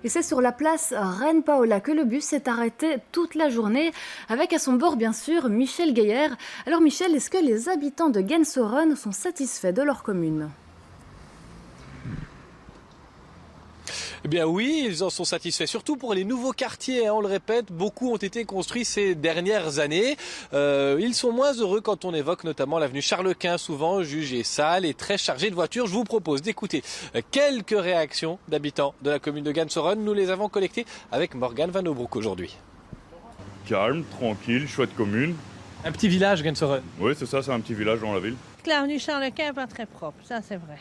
Et c'est sur la place Reine Paola que le bus s'est arrêté toute la journée, avec à son bord bien sûr Michel Gaillard. Alors Michel, est-ce que les habitants de Gensoren sont satisfaits de leur commune ? Eh bien oui, ils en sont satisfaits, surtout pour les nouveaux quartiers, on le répète, beaucoup ont été construits ces dernières années. Ils sont moins heureux quand on évoque notamment l'avenue Charles-Quint, souvent jugée sale et très chargée de voitures. Je vous propose d'écouter quelques réactions d'habitants de la commune de Gensoren. Nous les avons collectées avec Morgane Van Obroek aujourd'hui. Calme, tranquille, chouette commune. Un petit village, Gensoren. Oui, c'est ça, c'est un petit village dans la ville. L'avenue Charles-Quint n'est pas très propre, ça c'est vrai.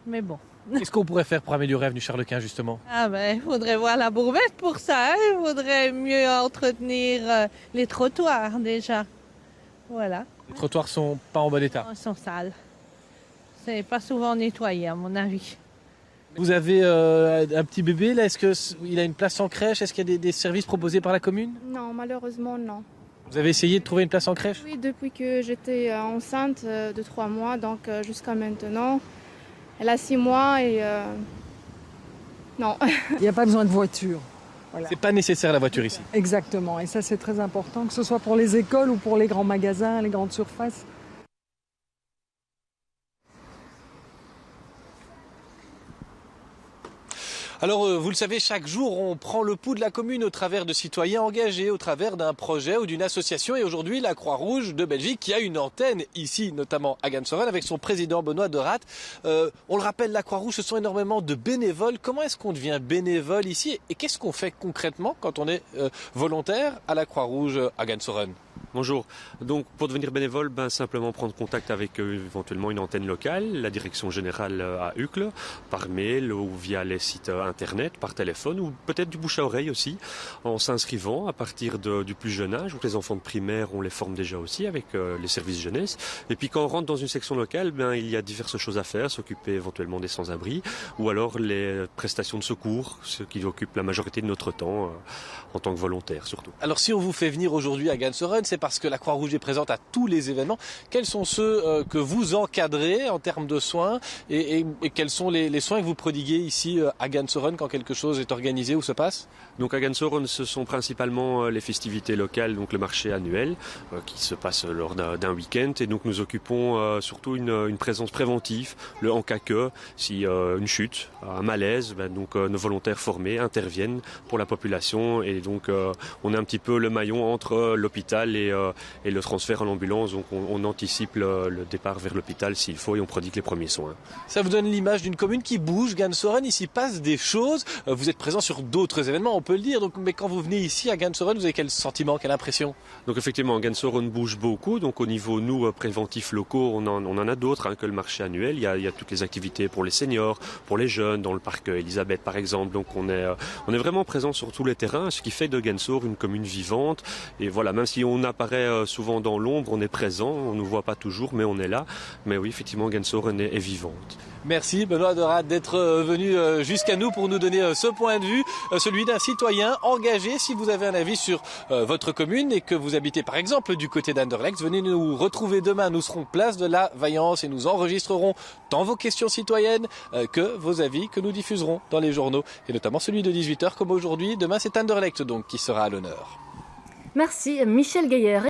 Mais bon. Qu'est-ce qu'on pourrait faire pour améliorer l'avenue Charles-Quint justement ? Il faudrait voir la bourgmestre pour ça. Il faudrait mieux entretenir les trottoirs déjà. Voilà. Les trottoirs sont pas en bon état. Ils sont sales. C'est pas souvent nettoyé à mon avis. Vous avez un petit bébé là, est-ce qu'il a une place en crèche ? Est-ce qu'il y a des services proposés par la commune ? Non, malheureusement non. Vous avez essayé de trouver une place en crèche ? Oui, depuis que j'étais enceinte de 3 mois, donc jusqu'à maintenant. Elle a 6 mois et non. Il n'y a pas besoin de voiture. Voilà. C'est pas nécessaire la voiture ici. Exactement, et ça c'est très important, que ce soit pour les écoles ou pour les grands magasins, les grandes surfaces. Alors, vous le savez, chaque jour, on prend le pouls de la commune au travers de citoyens engagés, au travers d'un projet ou d'une association. Et aujourd'hui, la Croix-Rouge de Belgique, qui a une antenne ici, notamment à Gensoren, avec son président Benoît De Raat. On le rappelle, la Croix-Rouge, ce sont énormément de bénévoles. Comment est-ce qu'on devient bénévole ici ? Et qu'est-ce qu'on fait concrètement quand on est volontaire à la Croix-Rouge à Gensoren ? Bonjour. Donc pour devenir bénévole, simplement prendre contact avec éventuellement une antenne locale, la direction générale à Uccle, par mail ou via les sites internet, par téléphone ou peut-être du bouche à oreille aussi, en s'inscrivant à partir du plus jeune âge. Donc les enfants de primaire, on les forme déjà aussi avec les services jeunesse. Et puis quand on rentre dans une section locale, il y a diverses choses à faire, s'occuper éventuellement des sans-abri ou alors les prestations de secours, ce qui occupe la majorité de notre temps en tant que volontaire surtout. Alors si on vous fait venir aujourd'hui à Gensoren, c'est parce que la Croix-Rouge est présente à tous les événements. Quels sont ceux que vous encadrez en termes de soins et quels sont les soins que vous prodiguez ici à Gensoren quand quelque chose est organisé ou se passe ? Donc à Gensoren, ce sont principalement les festivités locales, donc le marché annuel qui se passe lors d'un week-end. Et donc nous occupons surtout une présence préventive, en cas que, si une chute, un malaise, donc nos volontaires formés interviennent pour la population. Et donc on est un petit peu le maillon entre l'hôpital et le transfert à l'ambulance. Donc on anticipe le départ vers l'hôpital s'il faut et on prodigue les premiers soins. Ça vous donne l'image d'une commune qui bouge, Gensoren, ici passe des choses. Vous êtes présent sur d'autres événements, on peut le dire. Donc, mais quand vous venez ici à Gensoren, vous avez quel sentiment, quelle impression ? Donc effectivement, Gensoren bouge beaucoup. Donc au niveau, nous, préventifs locaux, on en a d'autres que le marché annuel. Il y a toutes les activités pour les seniors, pour les jeunes, dans le parc Elisabeth par exemple. Donc on est vraiment présent sur tous les terrains, ce qui fait de Gensoren une commune vivante. Et voilà, même si on apparaît souvent dans l'ombre, on est présent, on ne nous voit pas toujours, mais on est là. Mais oui, effectivement, Gensoren est vivante. Merci Benoît De Raat d'être venu jusqu'à nous pour nous donner ce point de vue, celui d'un citoyen engagé. Si vous avez un avis sur votre commune et que vous habitez par exemple du côté d'Anderlecht, venez nous retrouver demain. Nous serons place de la Vaillance et nous enregistrerons tant vos questions citoyennes que vos avis que nous diffuserons dans les journaux et notamment celui de 18h comme aujourd'hui. Demain c'est Anderlecht donc qui sera à l'honneur. Merci Michel Gaillard.